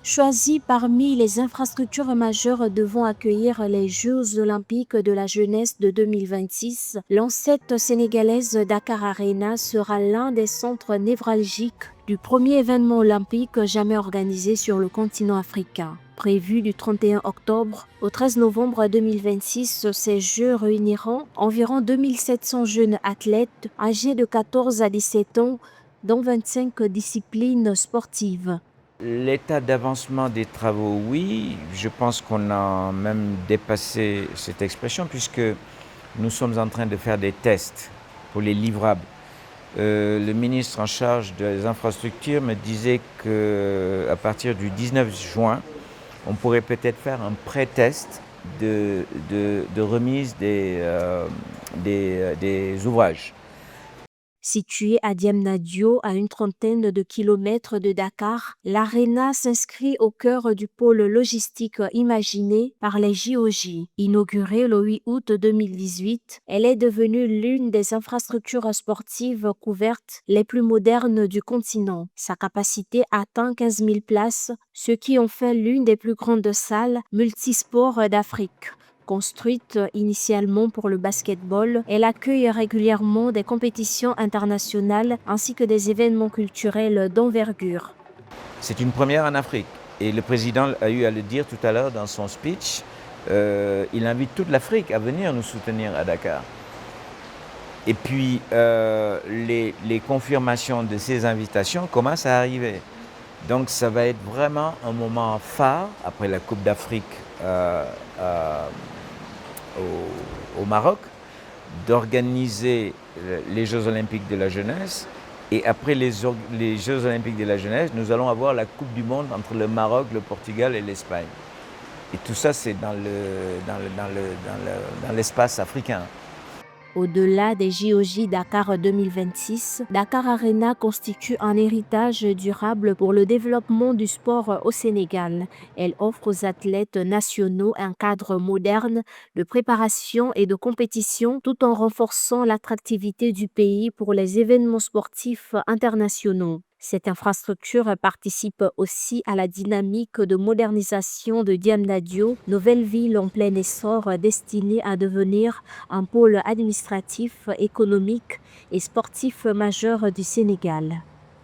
Choisie parmi les infrastructures majeures devant accueillir les Jeux olympiques de la jeunesse de 2026, l'enceinte sénégalaise Dakar Arena sera l'un des centres névralgiques du premier événement olympique jamais organisé sur le continent africain. Prévu du 31 octobre au 13 novembre 2026, ces Jeux réuniront environ 2700 jeunes athlètes âgés de 14 à 17 ans dans 25 disciplines sportives. L'état d'avancement des travaux, oui, je pense qu'on a même dépassé cette expression puisque nous sommes en train de faire des tests pour les livrables. Le ministre en charge des infrastructures me disait qu'à partir du 19 juin, on pourrait peut-être faire un pré-test de remise des ouvrages. Située à Diamniadio, à une trentaine de kilomètres de Dakar, l'Arena s'inscrit au cœur du pôle logistique imaginé par les JOJ. Inaugurée le 8 août 2018, elle est devenue l'une des infrastructures sportives couvertes les plus modernes du continent. Sa capacité atteint 15 000 places, ce qui en fait l'une des plus grandes salles multisports d'Afrique. Construite initialement pour le basketball, elle accueille régulièrement des compétitions internationales ainsi que des événements culturels d'envergure. C'est une première en Afrique et le président a eu à le dire tout à l'heure dans son speech. Il invite toute l'Afrique à venir nous soutenir à Dakar. Et puis les confirmations de ces invitations commencent à arriver. Donc ça va être vraiment un moment phare après la Coupe d'Afrique au Maroc, d'organiser les Jeux Olympiques de la jeunesse. Et après les Jeux Olympiques de la jeunesse, nous allons avoir la Coupe du Monde entre le Maroc, le Portugal et l'Espagne. Et tout ça, c'est dans l'espace africain. Au-delà des JOJ Dakar 2026, Dakar Arena constitue un héritage durable pour le développement du sport au Sénégal. Elle offre aux athlètes nationaux un cadre moderne de préparation et de compétition tout en renforçant l'attractivité du pays pour les événements sportifs internationaux. Cette infrastructure participe aussi à la dynamique de modernisation de Diamniadio, nouvelle ville en plein essor destinée à devenir un pôle administratif, économique et sportif majeur du Sénégal.